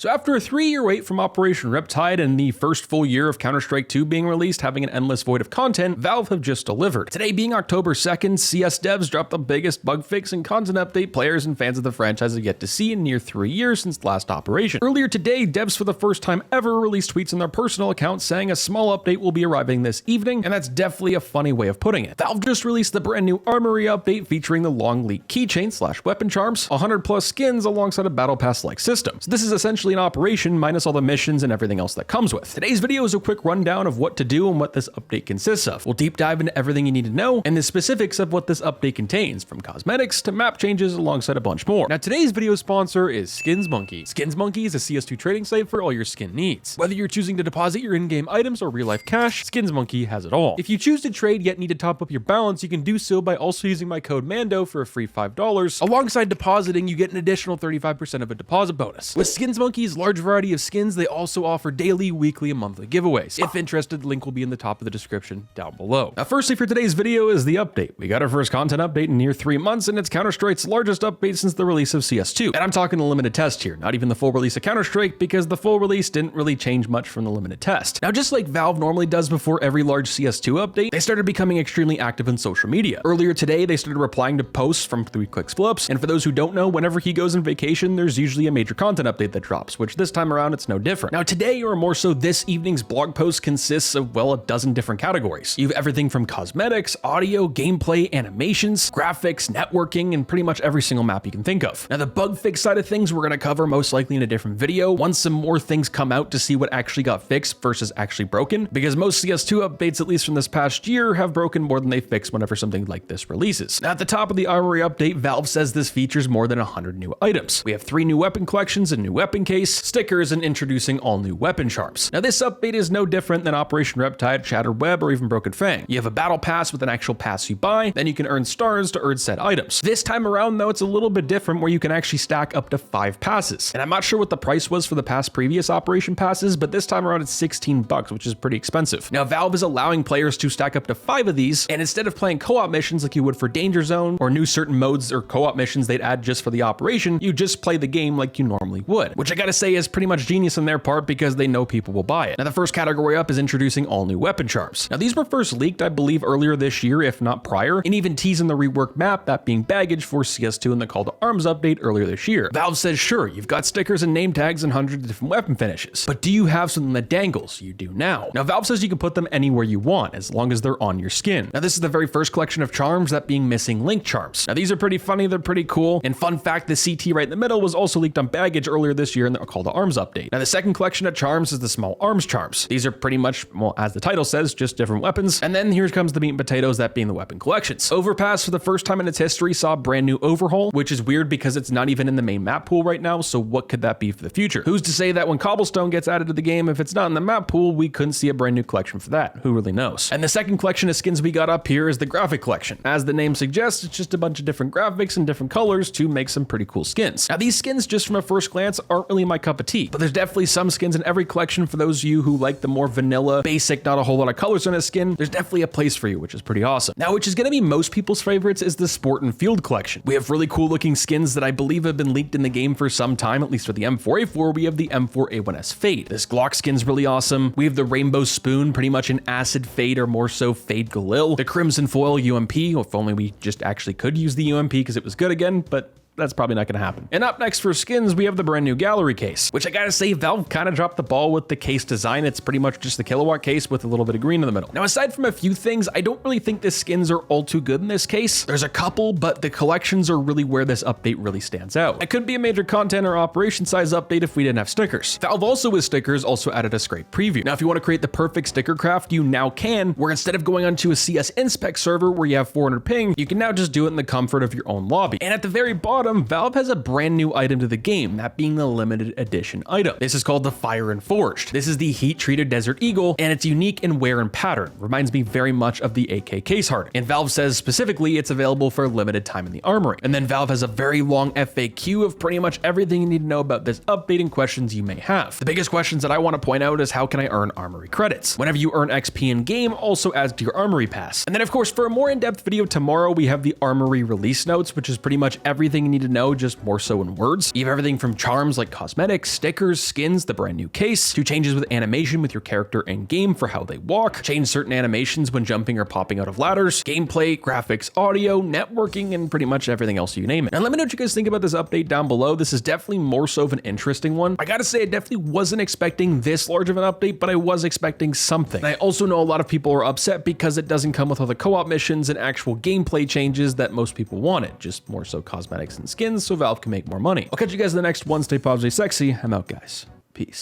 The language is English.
So after a 3-year wait from Operation Riptide and the first full year of Counter-Strike 2 being released, having an endless void of content, Valve have just delivered. Today being October 2nd, CS devs dropped the biggest bug fix and content update players and fans of the franchise have yet to see in near 3 years since the last Operation. Earlier today, devs for the first time ever released tweets on their personal accounts saying a small update will be arriving this evening, and that's definitely a funny way of putting it. Valve just released the brand new Armory update featuring the long leak keychain / weapon charms, 100 plus skins alongside a battle pass-like system. So this is essentially an operation minus all the missions and everything else that comes with. Today's video is a quick rundown of what to do and what this update consists of. We'll deep dive into everything you need to know and the specifics of what this update contains, from cosmetics to map changes alongside a bunch more. Now today's video sponsor is SkinsMonkey. SkinsMonkey is a CS2 trading site for all your skin needs. Whether you're choosing to deposit your in-game items or real-life cash, SkinsMonkey has it all. If you choose to trade yet need to top up your balance, you can do so by also using my code MANDO for a free $5. Alongside depositing, you get an additional 35% of a deposit bonus. With SkinsMonkey's large variety of skins, they also offer daily, weekly, and monthly giveaways. If interested, the link will be in the top of the description down below. Now, firstly for today's video is the update. We got our first content update in near 3 months, and it's Counter-Strike's largest update since the release of CS2. And I'm talking the limited test here, not even the full release of Counter-Strike, because the full release didn't really change much from the limited test. Now, just like Valve normally does before every large CS2 update, they started becoming extremely active in social media. Earlier today, they started replying to posts from 3kliksflips, and for those who don't know, whenever he goes on vacation, there's usually a major content update that drops, which this time around, it's no different. Now today, or more so this evening's blog post, consists of, well, a dozen different categories. You have everything from cosmetics, audio, gameplay, animations, graphics, networking, and pretty much every single map you can think of. Now the bug fix side of things we're going to cover most likely in a different video once some more things come out to see what actually got fixed versus actually broken, because most CS2 updates, at least from this past year, have broken more than they fix whenever something like this releases. Now at the top of the Armory update, Valve says this features more than 100 new items. We have 3 new weapon collections, a new weapon case, stickers, and introducing all new weapon charms. Now this update is no different than Operation Riptide, Shattered Web, or even Broken Fang. You have a battle pass with an actual pass you buy, then you can earn stars to earn said items. This time around though, it's a little bit different where you can actually stack up to 5 passes. And I'm not sure what the price was for the past previous Operation passes, but this time around it's $16, which is pretty expensive. Now Valve is allowing players to stack up to 5 of these, and instead of playing co-op missions like you would for Danger Zone or new certain modes or co-op missions they'd add just for the operation, you just play the game like you normally would, which I gotta say is pretty much genius on their part because they know people will buy it. Now the first category up is introducing all new weapon charms. Now these were first leaked, I believe, earlier this year, if not prior, and even teasing the reworked map, that being baggage for CS2 in the Call to Arms update earlier this year. Valve says, sure, you've got stickers and name tags and hundreds of different weapon finishes, but do you have something that dangles? You do now. Now Valve says you can put them anywhere you want, as long as they're on your skin. Now this is the very first collection of charms, that being missing link charms. Now these are pretty funny, they're pretty cool, and fun fact, the CT right in the middle was also leaked on baggage earlier this year in the Call to Arms update. Now the second collection of charms is the small arms charms. These are pretty much, well, as the title says, just different weapons. And then here comes the meat and potatoes, that being the weapon collections. Overpass, for the first time in its history, saw a brand new overhaul, which is weird because it's not even in the main map pool right now, so what could that be for the future? Who's to say that when Cobblestone gets added to the game, if it's not in the map pool, we couldn't see a brand new collection for that? Who really knows? And the second collection of skins we got up here is the graphic collection. As the name suggests, it's just a bunch of different graphics and different colors to make some pretty cool skins. Now these skins, just from a first glance, aren't really my cup of tea, but there's definitely some skins in every collection for those of you who like the more vanilla, basic, not a whole lot of colors on a skin. There's definitely a place for you, which is pretty awesome. Now, which is going to be most people's favorites, is the Sport and Field collection. We have really cool looking skins that I believe have been leaked in the game for some time, at least for the M4A4, we have the M4A1S Fade. This Glock skin's really awesome. We have the Rainbow Spoon, pretty much an acid fade, or more so fade Galil. The Crimson Foil UMP, if only we just actually could use the UMP because it was good again, but that's probably not gonna happen. And up next for skins, we have the brand new gallery case, which I gotta say, Valve kind of dropped the ball with the case design. It's pretty much just the kilowatt case with a little bit of green in the middle. Now, aside from a few things, I don't really think the skins are all too good in this case. There's a couple, but the collections are really where this update really stands out. It could be a major content or operation size update if we didn't have stickers. Valve also with stickers also added a scrape preview. Now, if you want to create the perfect sticker craft, you now can, where instead of going onto a CS Inspect server where you have 400 ping, you can now just do it in the comfort of your own lobby. And at the very bottom, Valve has a brand new item to the game, that being the limited edition item. This is called the Fire and Forged. This is the heat-treated Desert Eagle, and it's unique in wear and pattern. Reminds me very much of the AK case hardening. And Valve says specifically it's available for a limited time in the Armory. And then Valve has a very long FAQ of pretty much everything you need to know about this update and questions you may have. The biggest questions that I want to point out is how can I earn Armory credits? Whenever you earn XP in game, also adds to your Armory pass. And then of course, for a more in-depth video tomorrow, we have the Armory release notes, which is pretty much everything you need need to know, just more so in words. You have everything from charms like cosmetics, stickers, skins, the brand new case, to changes with animation with your character in game for how they walk, change certain animations when jumping or popping out of ladders, gameplay, graphics, audio, networking, and pretty much everything else, you name it. And let me know what you guys think about this update down below. This is definitely more so of an interesting one. I gotta say, I definitely wasn't expecting this large of an update, but I was expecting something. And I also know a lot of people are upset because it doesn't come with all the co-op missions and actual gameplay changes that most people wanted, just more so cosmetics and skins so Valve can make more money. I'll catch you guys in the next one. Stay positive, stay sexy. I'm out, guys. Peace.